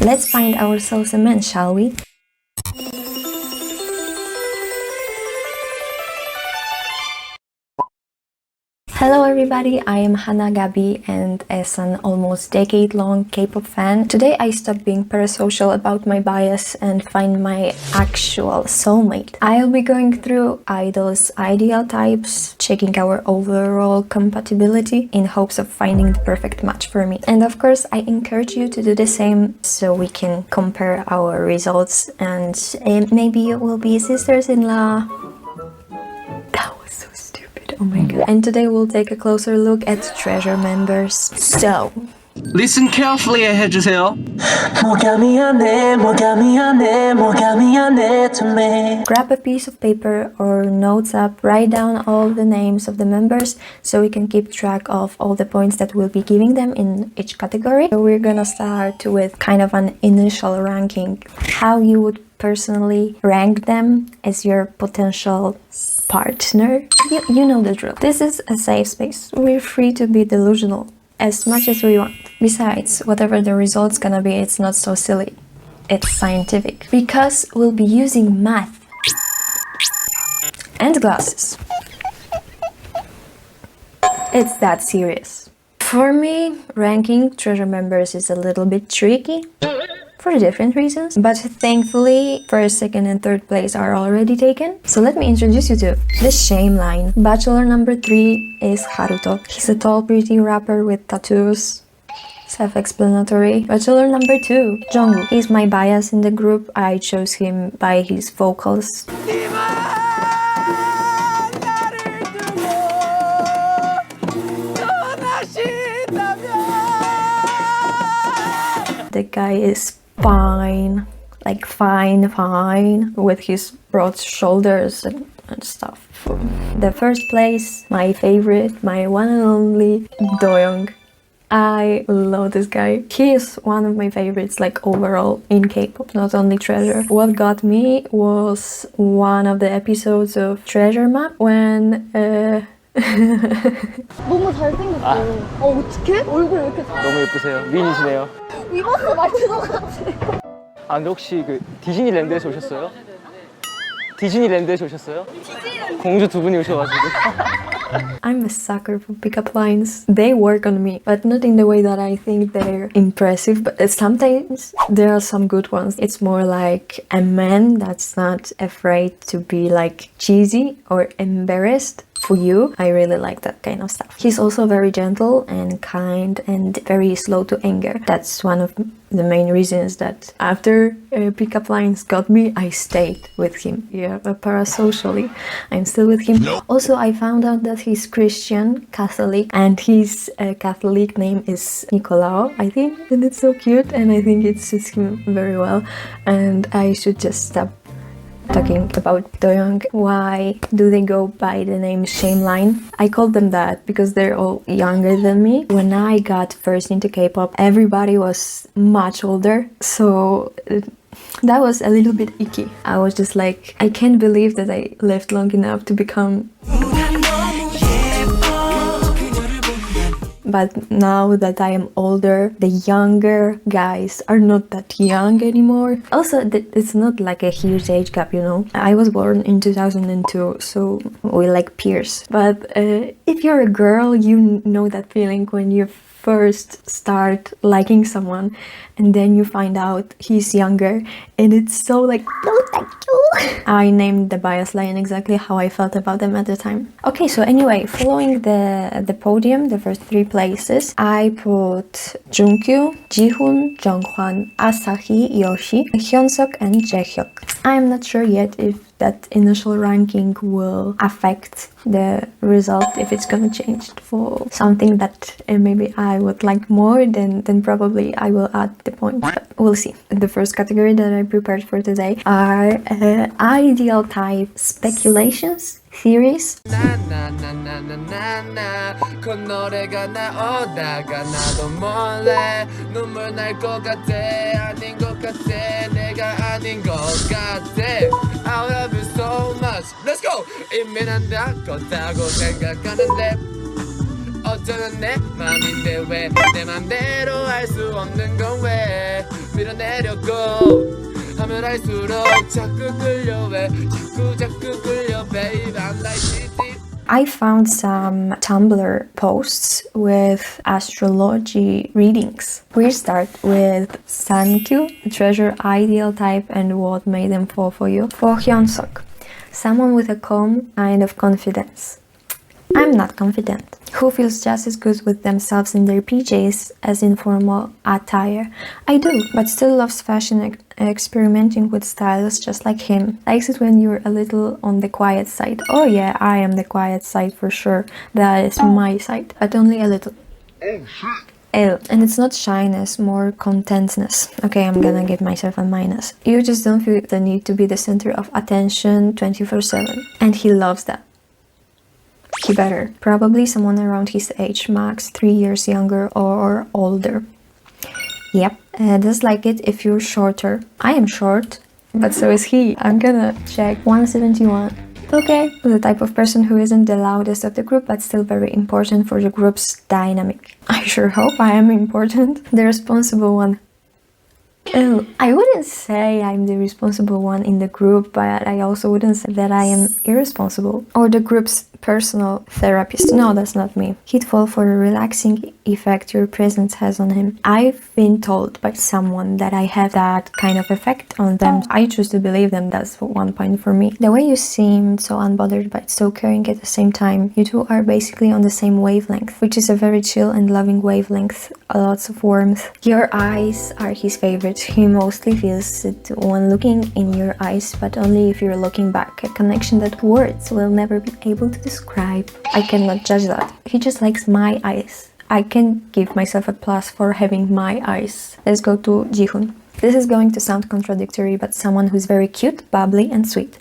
Let's find ourselves a man, shall we? Hello everybody, I am Hana Gabi, and as an almost decade-long K-pop fan, today I stopped being parasocial about my bias and find my actual soulmate. I'll be going through idols' ideal types, checking our overall compatibility in hopes of finding the perfect match for me. And of course, I encourage you to do the same so we can compare our results and maybe we'll be sisters-in-law. Oh my god. And today we'll take a closer look at treasure members. So listen carefully 해주세요. grab a piece of paper or notes app, write down all the names of the members so we can keep track of all the points that we'll be giving them in each category. So we're gonna start with kind of an initial ranking, how you would personally rank them as your potential partner. You know the drill. This is a safe space. We're free to be delusional as much as we want. Besides, whatever the result's gonna be, it's not so silly. It's scientific. Because we'll be using math and glasses. It's that serious. For me, ranking treasure members is a little bit tricky for different reasons, but thankfully first, second and third place are already taken. So let me introduce you to the shame line. Bachelor number 3 is Haruto. He's a tall pretty rapper with tattoos. Self-explanatory. Bachelor number 2, Jeongwoo. He's my bias in the group. I chose him by his vocals. The guy is fine, like fine, with his broad shoulders and stuff. The first place, my favorite, my one and only, Doyoung. I love this guy. He is one of my favorites, like overall in K-pop, not only Treasure. What got me was one of the episodes of Treasure Map when 너무 잘생겼고 어떡해? 얼굴 왜 이렇게 너무 예쁘세요. 미인이시네요. 입었어 말투도 같아. 아 근데 혹시 그 디즈니랜드에서 오셨어요? 디즈니랜드에서 오셨어요? 공주 두 분이 오셔가지고. I'm a sucker for pickup lines. They work on me, but not in the way that I think they're impressive, but sometimes there are some good ones. It's more like a man that's not afraid to be like cheesy or embarrassed for you. I really like that kind of stuff. He's also very gentle and kind and very slow to anger. That's one of the main reasons that after pickup lines got me, I stayed with him. Yeah, but parasocially, I'm still with him. Also, I found out that he's Christian, Catholic, and his Catholic name is Nicolao, I think. And it's so cute, and I think it suits him very well. And I should just stop talking about Doyoung. Why do they go by the name Shame Line? I call them that because they're all younger than me. When I got first into K-pop, everybody was much older, so that was a little bit icky. I was just like, I can't believe that I lived long enough to become... But now that I am older, the younger guys are not that young anymore. Also, it's not like a huge age gap, you know. I was born in 2002, so we like peers. But if you're a girl, you know that feeling when you first start liking someone and then you find out he's younger and it's so like, no, thank you. I named the bias line exactly how I felt about them at the time. Okay, so anyway, following the podium, the first 3 places, I put Junkyu, Jihoon, Junghwan, Asahi, Yoshi, Hyunsuk and Jaehyuk. I'm not sure yet if that initial ranking will affect the result, if it's gonna change for something that maybe I would like more, then probably I will add the points, but we'll see. The first category that I prepared for today are ideal type speculations, theories. Let's go! 인민한다 걷다고 생각하는데 어쩌면 내 맘인데 왜 내 맘대로 할 수 없는 건 왜 밀어내려고 하면 할수록 자꾸 끌려 왜 자꾸 끌려 babe I'm like deep. I found some Tumblr posts with astrology readings. We start with Junkyu, treasure ideal type and what made them fall for you. For Hyunsuk, someone with a calm kind of confidence. I'm not confident. Who feels just as good with themselves in their PJs as in formal attire. I do, but still loves fashion, experimenting with styles just like him. Likes it when you're a little on the quiet side. Oh yeah, I am the quiet side for sure. That is my side, but only a little. L. And it's not shyness, more contentness. Okay, I'm gonna give myself a minus. You just don't feel the need to be the center of attention 24/7. And he loves that. He better. Probably someone around his age, max 3 years younger or older. Yep, just like it if you're shorter. I am short, but so is he. I'm gonna check 171. Okay, the type of person who isn't the loudest of the group but still very important for the group's dynamic. I sure hope I am important. The responsible one. Oh, I wouldn't say I'm the responsible one in the group, but I also wouldn't say that I am irresponsible. Or the group's personal therapist. No, that's not me. He'd fall for a relaxing effect your presence has on him. I've been told by someone that I have that kind of effect on them. I choose to believe them. That's 1 point for me. The way you seem so unbothered but so caring at the same time. You two are basically on the same wavelength, which is a very chill and loving wavelength. Lots of warmth. Your eyes are his favorite. He mostly feels it when looking in your eyes, but only if you're looking back. A connection that words will never be able to describe. I cannot judge that. He just likes my eyes. I can give myself a plus for having my eyes. Let's go to Jihoon. This is going to sound contradictory, but someone who's very cute, bubbly and sweet.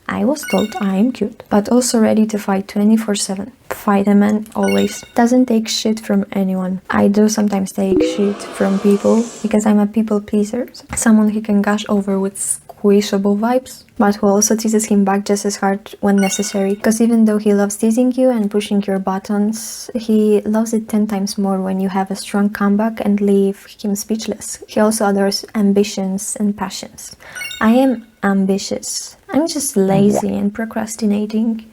I was told I am cute, but also ready to fight 24/7. Fight a man always. Doesn't take shit from anyone. I do sometimes take shit from people because I'm a people pleaser. Someone he can gush over with squishable vibes, but who also teases him back just as hard when necessary. Because even though he loves teasing you and pushing your buttons, he loves it 10 times more when you have a strong comeback and leave him speechless. He also adores ambitions and passions. I am ambitious. I'm just lazy and procrastinating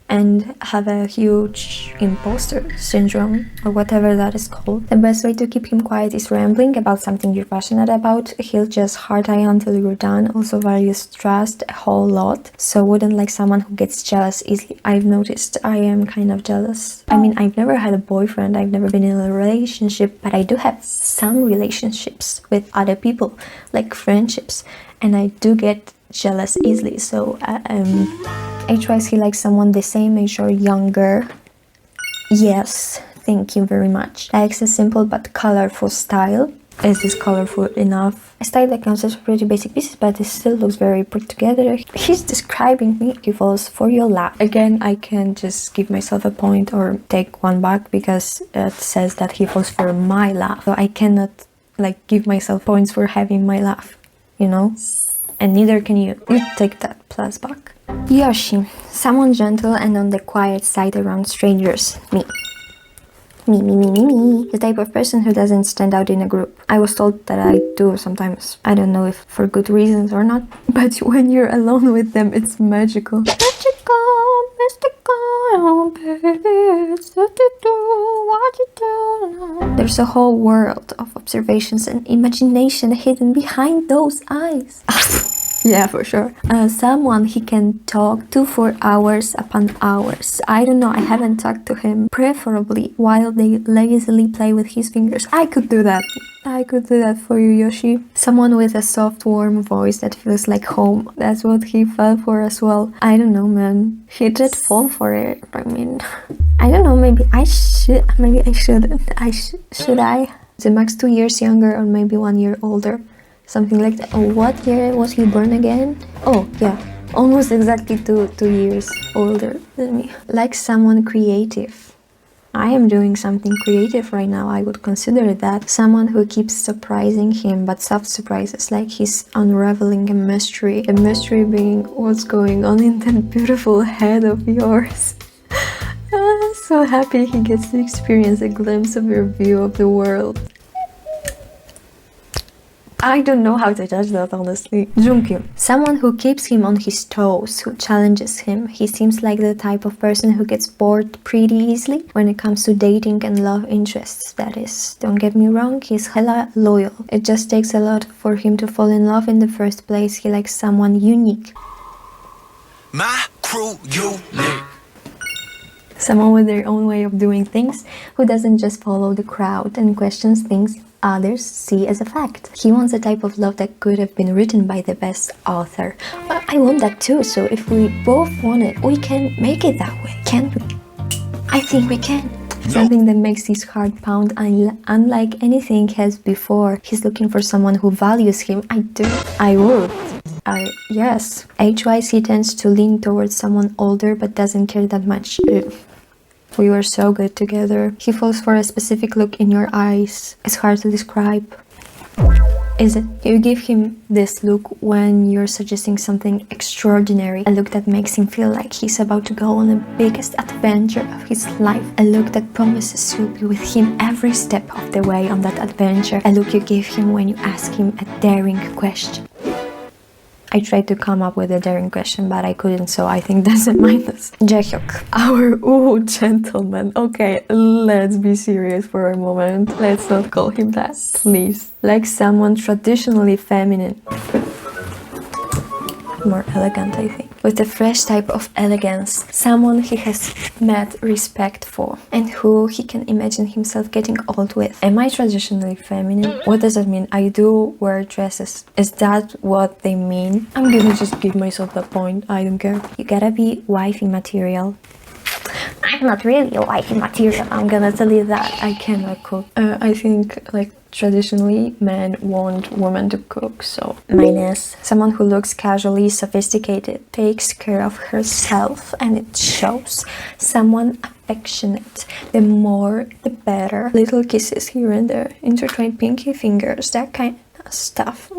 and have a huge imposter syndrome or whatever that is called. The best way to keep him quiet is rambling about something you're passionate about. He'll just heart eye until you're done. Also values trust a whole lot, so wouldn't like someone who gets jealous easily. I've noticed I am kind of jealous. I mean, I've never had a boyfriend, I've never been in a relationship, but I do have some relationships with other people, like friendships, and I do get jealous easily. So age-wise, he likes someone the same age or younger. Yes, thank you very much. Likes a simple but colorful style. Is this colorful enough? A style that consists of pretty basic pieces, but it still looks very put together. He's describing me. He falls for your lap. Again, I can just give myself a point or take one back because it says that he falls for my laugh. So I cannot like give myself points for having my laugh, you know? And neither can you. You take that plus back. Yoshi, someone gentle and on the quiet side around strangers. Me. Me. The type of person who doesn't stand out in a group. I was told that I do sometimes. I don't know if for good reasons or not. But when you're alone with them, it's magical. Mystical, baby, it's what you do, what you do. There's a whole world of observations and imagination hidden behind those eyes. Yeah, for sure. Someone he can talk to for hours upon hours. I don't know, I haven't talked to him. Preferably while they lazily play with his fingers. I could do that. I could do that for you, Yoshi. Someone with a soft, warm voice that feels like home. That's what he fell for as well. I don't know, man. He did fall for it. I mean, I don't know, maybe I should. Maybe I shouldn't. Should I? The max 2 years younger or maybe 1 year older. Something like that. Oh, what year was he born again? Oh, yeah. Almost exactly two years older than me. Like someone creative. I am doing something creative right now. I would consider that. Someone who keeps surprising him, but soft surprises, like he's unraveling a mystery. The mystery being what's going on in that beautiful head of yours. I'm so happy he gets to experience a glimpse of your view of the world. I don't know how to judge that, honestly. Junkyu. Someone who keeps him on his toes, who challenges him. He seems like the type of person who gets bored pretty easily when it comes to dating and love interests, that is. Don't get me wrong, he's hella loyal. It just takes a lot for him to fall in love in the first place. He likes someone unique. My crew, unique. Someone with their own way of doing things, who doesn't just follow the crowd and questions things others see as a fact. He wants a type of love that could have been written by the best author. I want that too, so if we both want it, we can make it that way, can't we? I think we can. Something that makes his heart pound unlike anything he has before. He's looking for someone who values him. I would. Yes. Age-wise, he tends to lean towards someone older but doesn't care that much. We were so good together. He falls for a specific look in your eyes. It's hard to describe. Is it? You give him this look when you're suggesting something extraordinary. A look that makes him feel like he's about to go on the biggest adventure of his life. A look that promises you'll be with him every step of the way on that adventure. A look you give him when you ask him a daring question. I tried to come up with a daring question, but I couldn't, so I think that's a minus. Jaehyuk. Our gentleman. Okay, let's be serious for a moment. Let's not call him that, please. Like someone traditionally feminine. More elegant, I think. With a fresh type of elegance. Someone he has mad respect for and who he can imagine himself getting old with. Am I traditionally feminine? What does that mean? I do wear dresses. Is that what they mean? I'm gonna just give myself that point. I don't care. You gotta be wifey material. I'm not really a wifey material, I'm gonna tell you that. I cannot cook. I think like traditionally men want women to cook, so minus. Someone who looks casually sophisticated, takes care of herself and it shows. Someone affectionate, the more the better. Little kisses here and there, intertwined pinky fingers, that kind of stuff.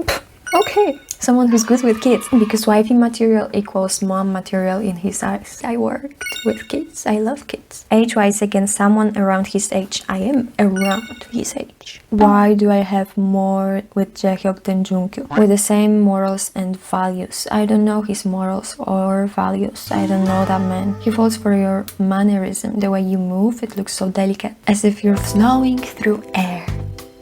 Okay. Someone who's good with kids, because wifey material equals mom material in his eyes. I worked with kids, I love kids. Age-wise, again, someone around his age. I am around his age. Why do I have more with Jaehyuk than Junkyu? With the same morals and values. I don't know his morals or values. I don't know that man. He falls for your mannerism. The way you move, it looks so delicate. As if you're flowing through air.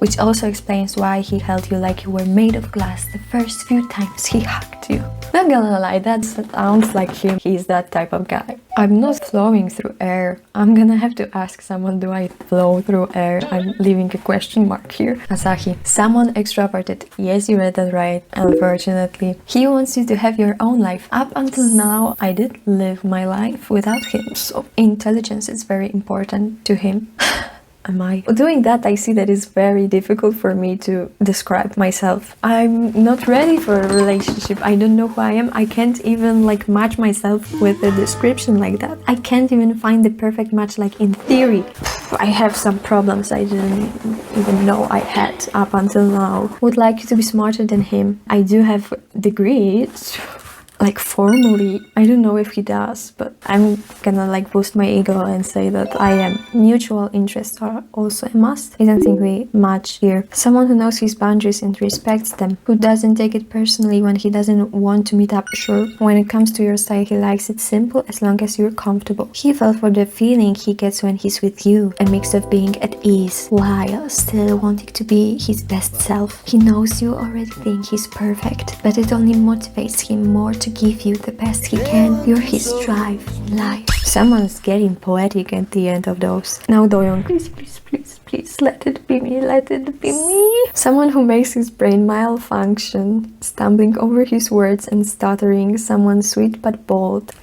Which also explains why he held you like you were made of glass the first few times he hugged you. Not gonna lie, that sounds like him. He's that type of guy. I'm not flowing through air. I'm gonna have to ask someone, do I flow through air? I'm leaving a question mark here. Asahi. Someone extroverted. Yes, you read that right, unfortunately. He wants you to have your own life. Up until now, I did live my life without him. So intelligence is very important to him. Am I? Doing that, I see that it's very difficult for me to describe myself. I'm not ready for a relationship. I don't know who I am. I can't even like match myself with a description like that. I can't even find the perfect match like in theory. I have some problems I didn't even know I had up until now. Would like you to be smarter than him. I do have degrees. Like formally, I don't know if he does, but I'm gonna like boost my ego and say that I am. Mutual interests are also a must. I don't think we match here. Someone who knows his boundaries and respects them, who doesn't take it personally when he doesn't want to meet up. Sure, when it comes to your style, he likes it simple as long as you're comfortable. He fell for the feeling he gets when he's with you, a mix of being at ease while still wanting to be his best self. He knows you already think he's perfect, but it only motivates him more to give you the best he can. You're his drive in life. Someone's getting poetic at the end of those. Now Doyoung, please, please, please, please, let it be me, let it be me. Someone who makes his brain malfunction, stumbling over his words and stuttering. Someone sweet but bold.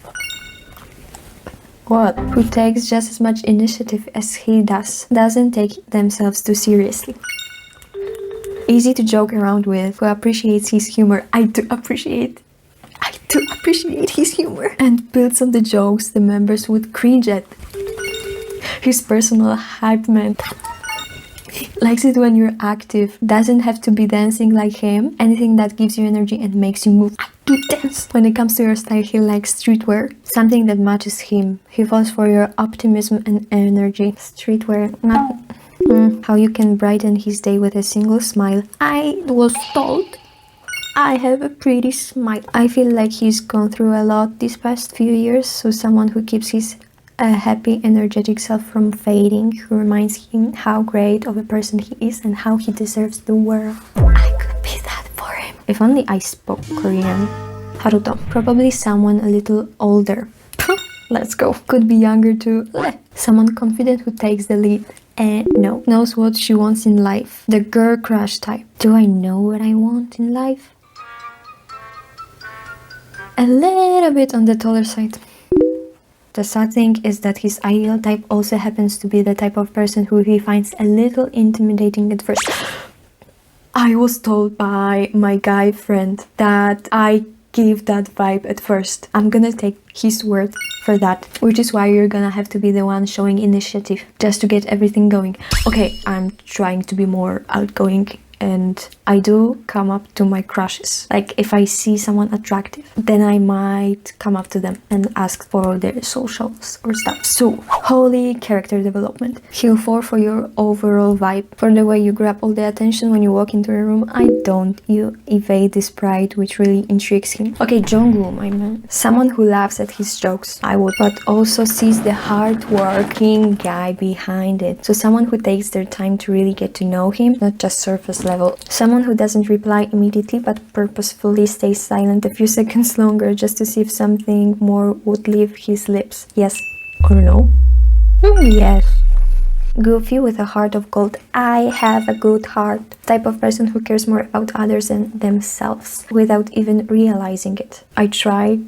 What? Who takes just as much initiative as he does. Doesn't take themselves too seriously. Easy to joke around with. Who appreciates his humor. I do appreciate his humor and builds on the jokes the members would cringe at. His personal hype man. Likes it when you're active. Doesn't have to be dancing like him. Anything that gives you energy and makes you move. I do dance. When it comes to your style, he likes streetwear. Something that matches him. He falls for your optimism and energy. Streetwear. How you can brighten his day with a single smile. I was told I have a pretty smile. I feel like he's gone through a lot these past few years, so someone who keeps his happy, energetic self from fading, who reminds him how great of a person he is and how he deserves the world. I could be that for him. If only I spoke Korean. Haruto. Probably someone a little older. Let's go. Could be younger too. Someone confident who takes the lead. And no, knows what she wants in life. The girl crush type. Do I know what I want in life? A little bit on the taller side. The sad thing is that his ideal type also happens to be the type of person who he finds a little intimidating at first. I was told by my guy friend that I give that vibe at first. I'm gonna take his word for that, which is why you're gonna have to be the one showing initiative just to get everything going. Okay, I'm trying to be more outgoing and I do come up to my crushes. Like if I see someone attractive, then I might come up to them and ask for their socials or stuff. So, holy character development. He'll fall for your overall vibe, for the way you grab all the attention when you walk into a room. I don't. You evade this pride, which really intrigues him. Okay, Jeongwoo, my man. Someone who laughs at his jokes, I would, but also sees the hard-working guy behind it. So someone who takes their time to really get to know him, not just surface level. Someone who doesn't reply immediately but purposefully stays silent a few seconds longer just to see if something more would leave his lips. Yes or no? Yes. Goofy with a heart of gold. I have a good heart. Type of person who cares more about others than themselves without even realizing it. I try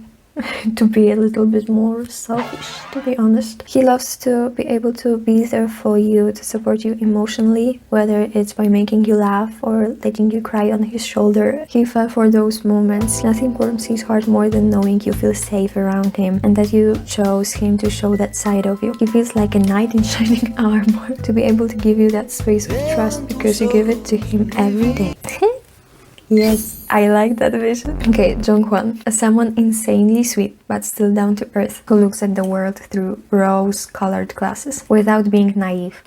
to be a little bit more selfish, to be honest. He loves to be able to be there for you, to support you emotionally, whether it's by making you laugh or letting you cry on his shoulder. He fell for those moments. Nothing warms his heart more than knowing you feel safe around him and that you chose him to show that side of you. He feels like a knight in shining armor to be able to give you that space of trust because you give it to him every day. Yes, I like that vision. Okay, Junghwan. Someone insanely sweet, but still down to earth, who looks at the world through rose-colored glasses, without being naive.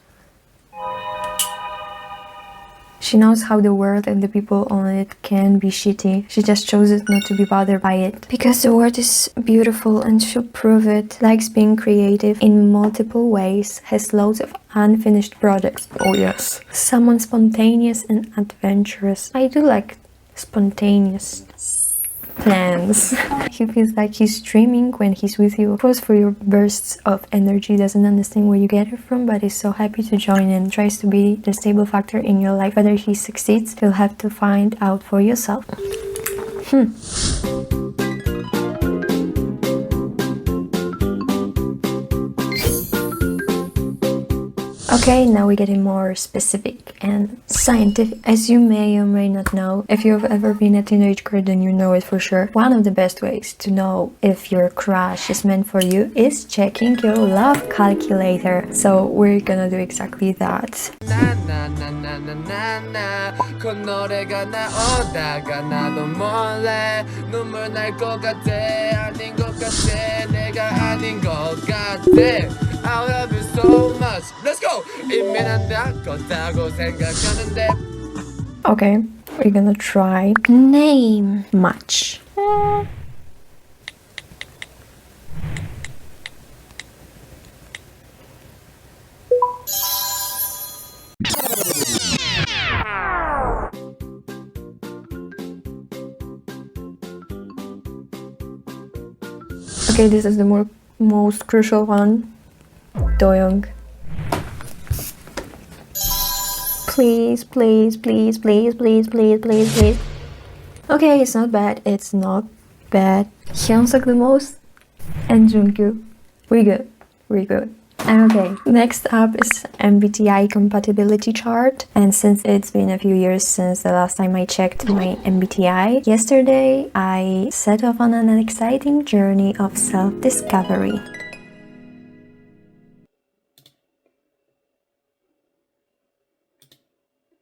She knows how the world and the people on it can be shitty. She just chooses not to be bothered by it. Because the world is beautiful and she'll prove it. Likes being creative in multiple ways. Has loads of unfinished projects. Oh yes. Someone spontaneous and adventurous. I do like spontaneous plans. He feels like he's dreaming when he's with you. Goes for your bursts of energy, doesn't understand where you get it from, but is so happy to join in. Tries to be the stable factor in your life. Whether he succeeds, you'll have to find out for yourself. Okay, now we're getting more specific and scientific. As you may or may not know, if you've ever been a teenage girl, then you know it for sure. One of the best ways to know if your crush is meant for you is checking your love calculator. So we're gonna do exactly that. I love you so much. Let's go. Okay, we're gonna try name match. Okay, this is the most crucial one. Doyoung. Please, please, please, please, please, please, please, please. Okay, it's not bad. It's not bad. Hyunsuk the most and Junkyu. We're good. We're good. Okay, next up is MBTI compatibility chart. And since it's been a few years since the last time I checked my MBTI, yesterday I set off on an exciting journey of self-discovery.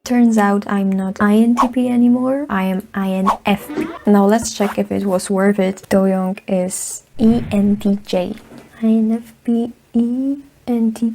Turns out I'm not INTP anymore, I am INFP. Now let's check if it was worth it. Doyoung is ENTJ. INFP, ENTJ.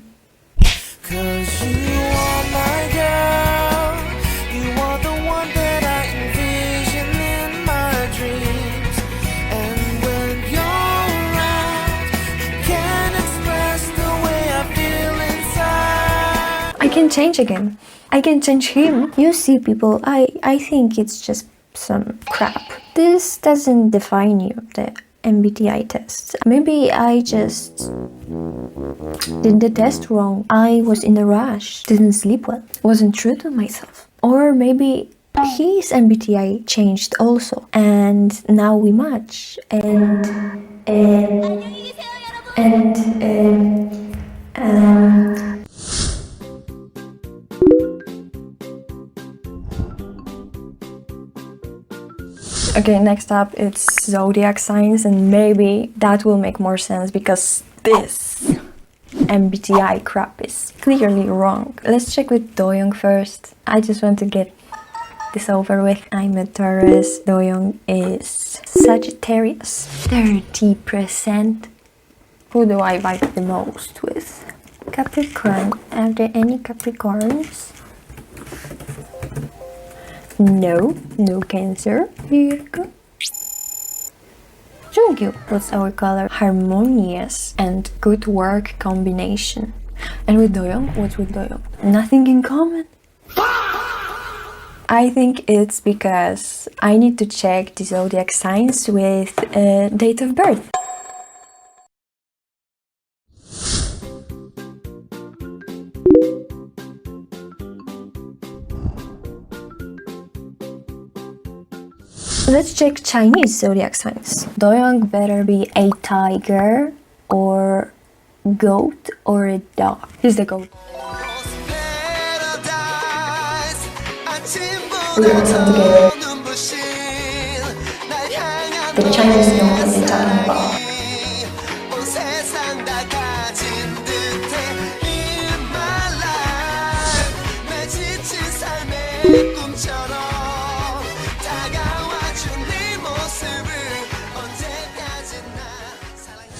can change again. I can change him. You see, people, I think it's just some crap. This doesn't define you, the MBTI test. Maybe I just did the test wrong. I was in a rush, didn't sleep well, wasn't true to myself. Or maybe his MBTI changed also, and now we match. Okay, next up it's zodiac signs, and maybe that will make more sense because this MBTI crap is clearly wrong. Let's check with Doyoung first. I just want to get this over with. I'm a Taurus. Doyoung is Sagittarius. 30%. Who do I vibe the most with? Capricorn. Are there any Capricorns? No Cancer. Virgo. Junkyu. What's our color? Harmonious and good work combination. And with Doyoung, what's with Doyoung? Nothing in common. I think it's because I need to check the zodiac signs with date of birth. Let's check Chinese zodiac signs. Doyoung better be a tiger or goat or a dog. He's the goat. We want some together. The Chinese know what they're talking about.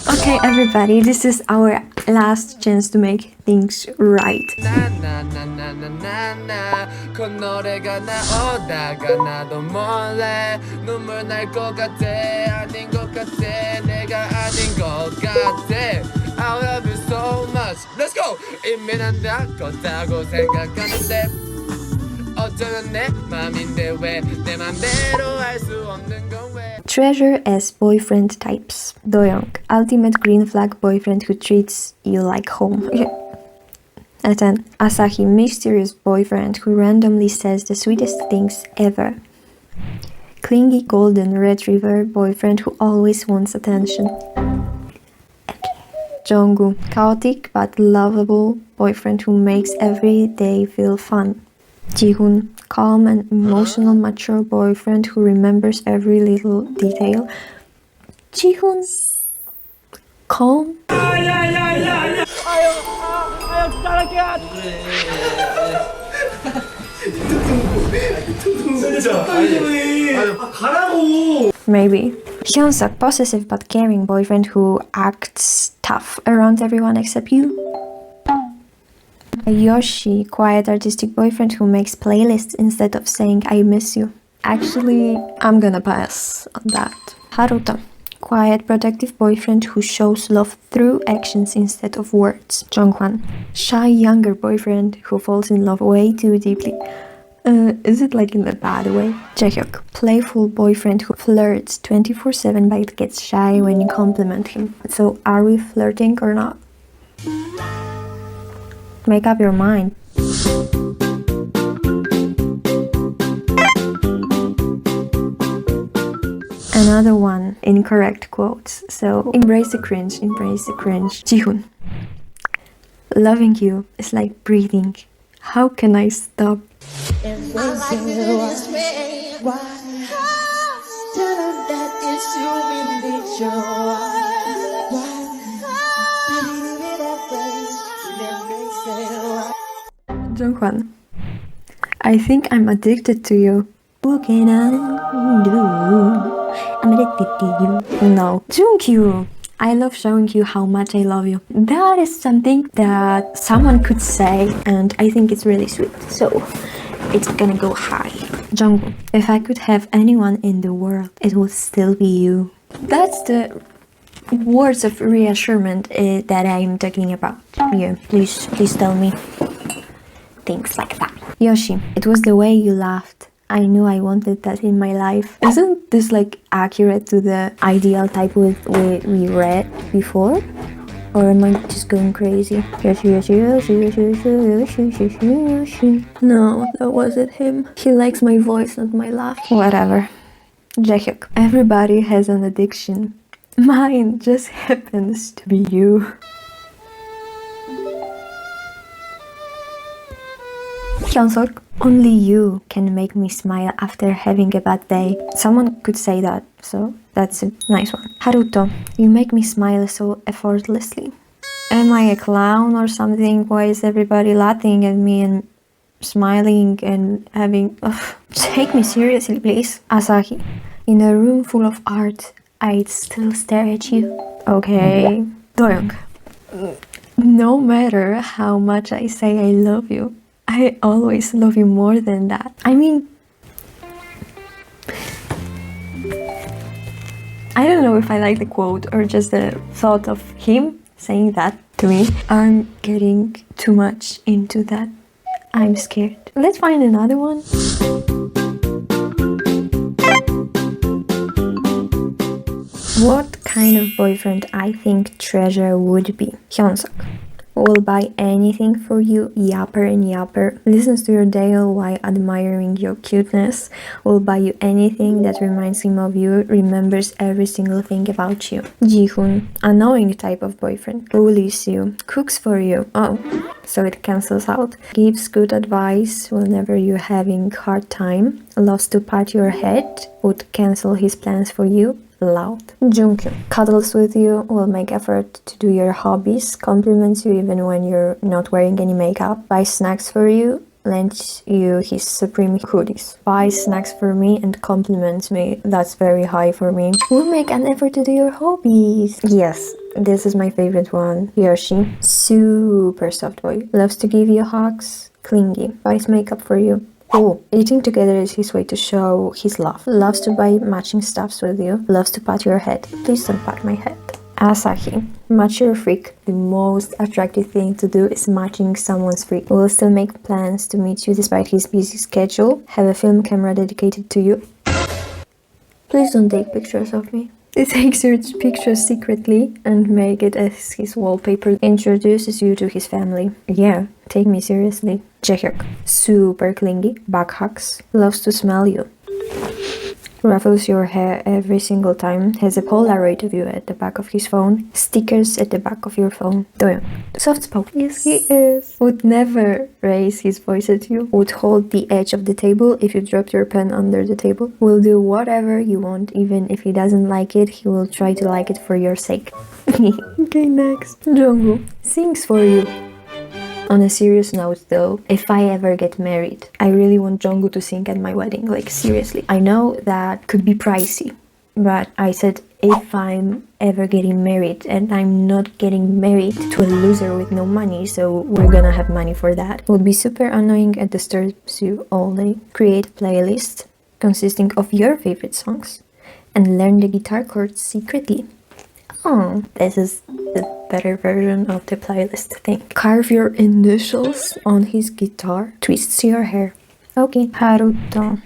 Okay, everybody, this is our last chance to make things right. I love you so much. Let's go. Treasure as boyfriend types. Doyoung, ultimate green flag boyfriend who treats you like home. And then Asahi, mysterious boyfriend who randomly says the sweetest things ever. Clingy golden retriever boyfriend who always wants attention. Jeongwoo, chaotic but lovable boyfriend who makes every day feel fun. Jihoon, calm and emotional mature boyfriend who remembers every little detail. Jihoon, calm. Maybe. Hyunsuk, possessive but caring boyfriend who acts tough around everyone except you. Yoshi, quiet artistic boyfriend who makes playlists instead of saying I miss you. Actually, I'm gonna pass on that. Haruto, quiet protective boyfriend who shows love through actions instead of words. Jeongwoo, shy younger boyfriend who falls in love way too deeply. Is it like in a bad way? Jaehyuk, playful boyfriend who flirts 24/7 but gets shy when you compliment him. So are we flirting or not? Make up your mind. Another one, incorrect quotes. So embrace the cringe, embrace the cringe. Jihoon, loving you is like breathing. How can I stop? Junghwan, I think I'm addicted to you. What can I do? I'm addicted to you. No. Junkyu, I love showing you how much I love you. That is something that someone could say, and I think it's really sweet. So it's gonna go high. Jeongwoo, if I could have anyone in the world, it would still be you. That's the words of reassurance that I'm talking about. Yeah, please tell me. things like that. Yoshi, it was the way you laughed. I knew I wanted that in my life. Isn't this like accurate to the ideal type we read before? Or am I just going crazy? Yoshi, Yoshi, Yoshi, Yoshi, Yoshi, Yoshi, Yoshi. No, that wasn't him. He likes my voice, not my laugh. Whatever. Jaehyuk. Everybody has an addiction. Mine just happens to be you. Hyunsuk. Only you can make me smile after having a bad day. Someone could say that, so that's a nice one. Haruto. You make me smile so effortlessly. Am I a clown or something? Why is everybody laughing at me and smiling and having... Ugh. Take me seriously, please. Asahi. In a room full of art, I'd still stare at you. Okay. Doyoung. No matter how much I say I love you, I always love you more than that. I mean, I don't know if I like the quote or just the thought of him saying that to me. I'm getting too much into that. I'm scared. Let's find another one. What kind of boyfriend I think Treasure would be? Hyunsuk. Will buy anything for you, yapper and yapper. Listens to your tale while admiring your cuteness. Will buy you anything that reminds him of you. Remembers every single thing about you. Jihoon. Annoying type of boyfriend. Bullies you. Cooks for you. Oh, so it cancels out. Gives good advice whenever you're having hard time. Loves to pat your head. Would cancel his plans for you. Loud. Junkyu. Cuddles with you, will make effort to do your hobbies, compliments you even when you're not wearing any makeup, buys snacks for you, lends you his supreme hoodies. Buys snacks for me and compliments me. That's very high for me. Will make an effort to do your hobbies. Yes, this is my favorite one. Yoshi. Super soft boy. Loves to give you hugs. Clingy. Buys makeup for you. Oh, eating together is his way to show his love. Loves to buy matching stuffs with you. Loves to pat your head. Please don't pat my head. Asahi. Mature freak. The most attractive thing to do is matching someone's freak. Will still make plans to meet you despite his busy schedule. Have a film camera dedicated to you. Please don't take pictures of me. He takes your pictures secretly and make it as his wallpaper. Introduces you to his family. Yeah, take me seriously. Jaehyuk. Super clingy. Back hugs. Loves to smell you. Ruffles your hair every single time. Has a Polaroid of you at the back of his phone. Stickers at the back of your phone. Doyoung. Soft spoken. Yes, he is. Would never raise his voice at you. Would hold the edge of the table if you dropped your pen under the table. Will do whatever you want. Even if he doesn't like it, he will try to like it for your sake. Okay, next. Jeongwoo. Sings for you. On a serious note though, if I ever get married, I really want Jeongwoo to sing at my wedding, like seriously. I know that could be pricey, but I said if I'm ever getting married, and I'm not getting married to a loser with no money, so we're gonna have money for that. It would be super annoying and disturbs you all day. Create a playlist consisting of your favorite songs and learn the guitar chords secretly. Oh, this is the better version of the playlist thing. Carve your initials on his guitar. Twists your hair. Okay. Haruto.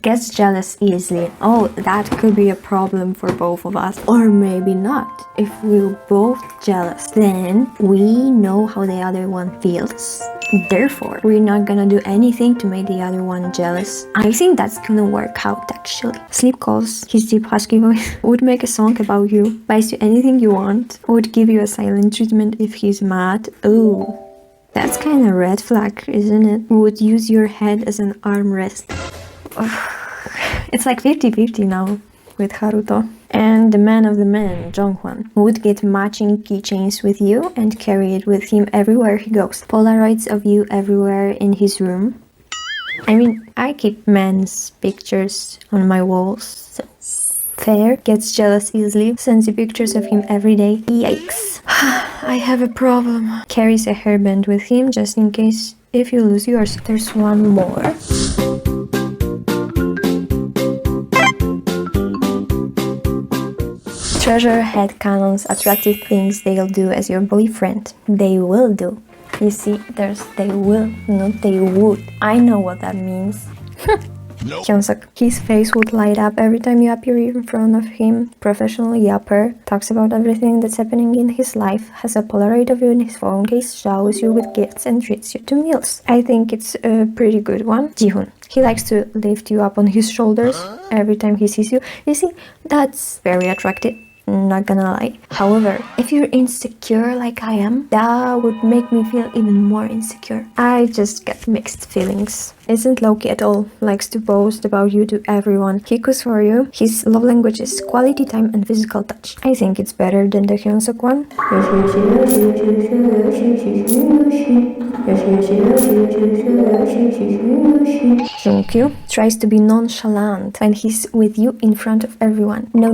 Gets jealous easily. Oh, that could be a problem for both of us. Or maybe not. If we're both jealous, then we know how the other one feels. Therefore, we're not gonna do anything to make the other one jealous. I think that's gonna work out actually. Sleep calls, his deep husky voice, would make a song about you, buys you anything you want, would give you a silent treatment if he's mad. Ooh, that's kind of red flag, isn't it? Would use your head as an armrest. It's like 50-50 now with Haruto. And the man of the man, Junghwan, would get matching keychains with you and carry it with him everywhere he goes. Polaroids of you everywhere in his room. I mean, I keep men's pictures on my walls, so fair. Gets jealous easily, sends you pictures of him every day. Yikes. I have a problem. Carries a hairband with him just in case if you lose yours. There's one more. Treasure headcanons, attractive things they'll do as your boyfriend. They will do. You see, there's they will, not they would. I know what that means. Hyunsuk. His face would light up every time you appear in front of him. Professional yapper, talks about everything that's happening in his life, has a Polaroid of you in his phone case, showers you with gifts and treats you to meals. I think it's a pretty good one. Jihoon. He likes to lift you up on his shoulders every time he sees you. You see, that's very attractive. Not gonna lie. However, if you're insecure like I am, that would make me feel even more insecure. I just get mixed feelings. Isn't low-key at all. Likes to boast about you to everyone. He cooks for you. His love language is quality time and physical touch. I think it's better than the Hyunsuk one. Junkyu tries to be nonchalant when he's with you in front of everyone. No.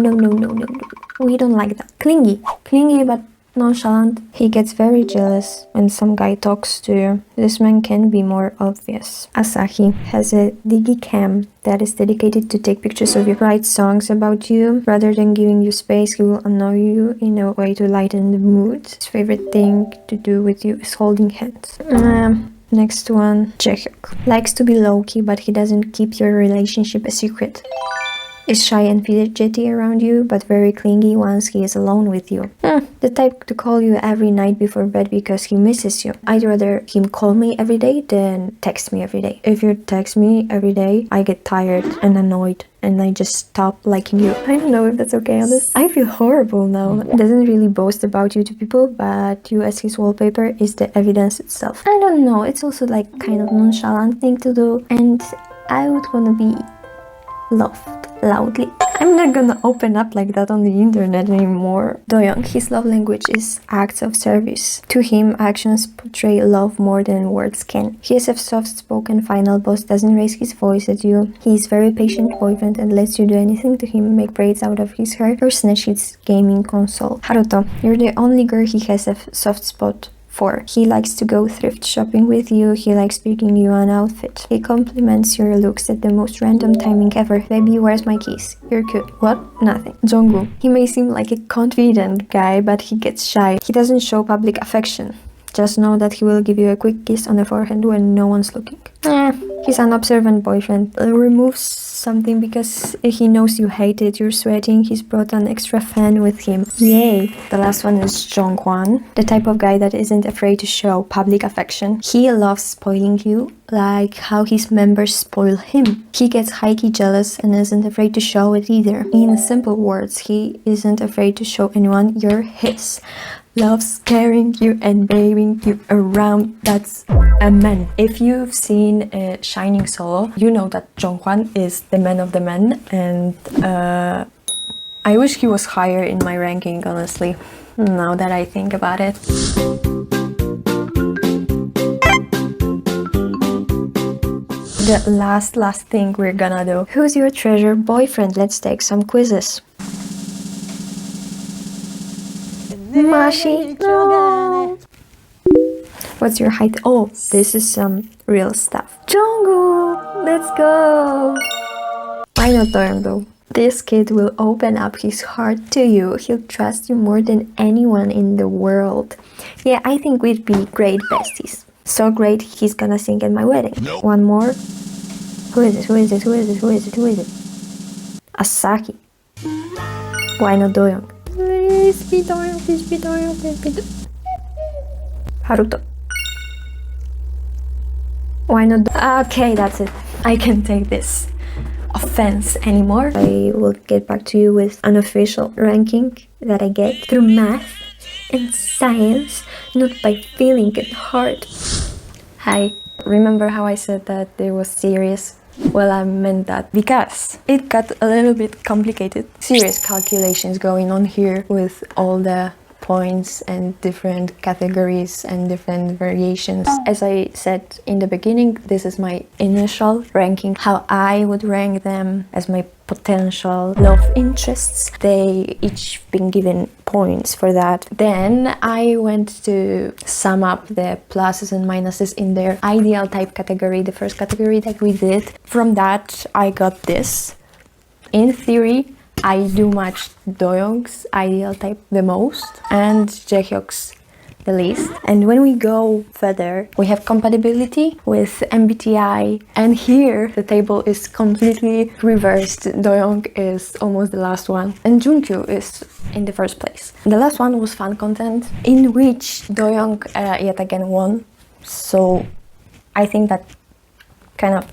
We don't like that. Clingy but nonchalant. He gets very jealous when some guy talks to you. This man can be more obvious. Asahi has a digicam that is dedicated to take pictures of you. Write songs about you. Rather than giving you space, he will annoy you in a way to lighten the mood. His favorite thing to do with you is holding hands. Next one, Jaehyuk. Likes to be low-key, but he doesn't keep your relationship a secret. Is shy and fidgety around you, but very clingy once he is alone with you. The type to call you every night before bed because he misses you. I'd rather him call me every day than text me every day. If you text me every day, I get tired and annoyed and I just stop liking you. I don't know if that's okay on this. I feel horrible now. He doesn't really boast about you to people, but you as his wallpaper is the evidence itself. I don't know, it's also like kind of nonchalant thing to do, and I would wanna be loved loudly. I'm not gonna open up like that on the internet anymore. Doyoung, his love language is acts of service. To him, actions portray love more than words can. He is a soft-spoken final boss, doesn't raise his voice at you. He is very patient boyfriend and lets you do anything to him, make braids out of his hair or snatch his gaming console. Haruto, you're the only girl he has a soft spot for. He likes to go thrift shopping with you. He likes picking you an outfit. He compliments your looks at the most random timing ever. Baby, where's my keys? You're cute. What? Nothing. Jeongwoo. He may seem like a confident guy, but he gets shy. He doesn't show public affection. Just know that he will give you a quick kiss on the forehead when no one's looking. He's an observant boyfriend. Removes something because he knows you hate it. You're sweating. He's brought an extra fan with him. Yay! The last one is Junghwan, the type of guy that isn't afraid to show public affection. He loves spoiling you, like how his members spoil him. He gets high-key jealous and isn't afraid to show it either. In simple words, he isn't afraid to show anyone you're his. Loves carrying you and waving you around. That's a man. If you've seen Shining Solo, you know that Junghwan is the man of the men, and I wish he was higher in my ranking, honestly, now that I think about it. The last thing we're gonna do. Who's your treasure boyfriend? Let's take some quizzes. Mashi, no. What's your height? Oh, this is some real stuff. Jeongwoo, let's go. Why not Doyoung though? This kid will open up his heart to you. He'll trust you more than anyone in the world. Yeah, I think we'd be great besties. So great, he's gonna sing at my wedding. Nope. One more. Who is it? Who is it? Who is it? Who is it? Who is it? Asahi. Why not Doyoung? Please be Doyoung, please be Doyoung, please be Doyoung. Haruto. Why not? Okay, that's it. I can't take this offense anymore. I will get back to you with an official ranking that I get through math and science, not by feeling and heart. Hi. Remember how I said that it was serious? Well, I meant that because it got a little bit complicated. Serious calculations going on here with all the points and different categories and different variations. As I said in the beginning, this is my initial ranking, how I would rank them as my potential love interests. They each been given points for that. Then I went to sum up the pluses and minuses in their ideal type category, the first category that we did. From that, I got this. In theory, I do match Doyoung's ideal type the most and Jaehyuk's the least. And when we go further, we have compatibility with MBTI, and here the table is completely reversed. Doyoung is almost the last one, and Junkyu is in the first place. The last one was fan content, in which Doyoung yet again won. So I think that kind of,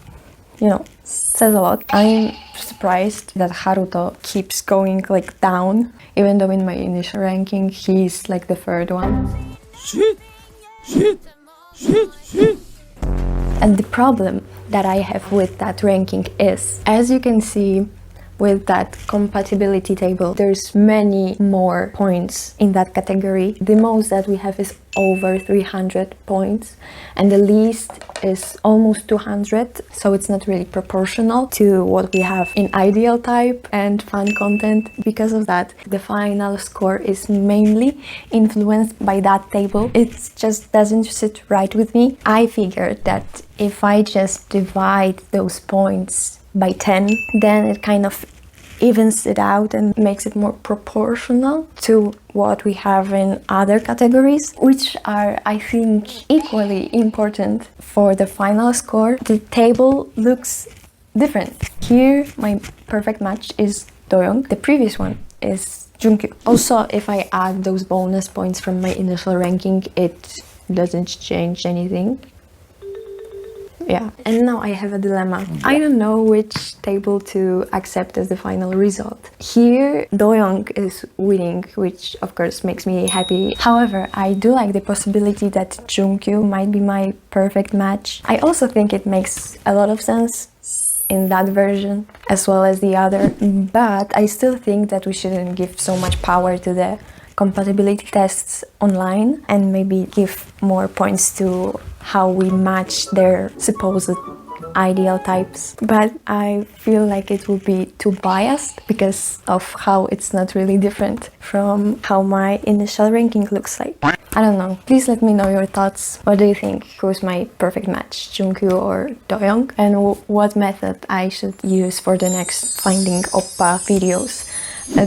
you know, says a lot. I'm surprised that Haruto keeps going like down, even though in my initial ranking he's like the third one. And the problem that I have with that ranking is, as you can see with that compatibility table, there's many more points in that category. The most that we have is over 300 points, and the least is almost 200, so it's not really proportional to what we have in ideal type and fan content. Because of that, the final score is mainly influenced by that table. It just doesn't sit right with me. I figured that if I just divide those points by 10, then it kind of evens it out and makes it more proportional to what we have in other categories, which are, I think, equally important for the final score. The table looks different. Here, my perfect match is Doyoung. The previous one is Junkyu. Also, if I add those bonus points from my initial ranking, it doesn't change anything. Yeah, and now I have a dilemma. I don't know which table to accept as the final result. Here, Doyoung is winning, which of course makes me happy. However, I do like the possibility that Junkyu might be my perfect match. I also think it makes a lot of sense in that version as well as the other, but I still think that we shouldn't give so much power to the compatibility tests online and maybe give more points to how we match their supposed ideal types. But I feel like it would be too biased because of how it's not really different from how my initial ranking looks like. I don't know. Please let me know your thoughts. What do you think? Who's my perfect match, Junkyu or Doyoung? And what method I should use for the next Finding Oppa videos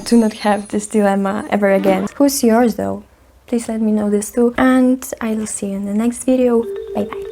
to not have this dilemma ever again. Who's yours though? Please let me know this too, and I will see you in the next video. Bye bye.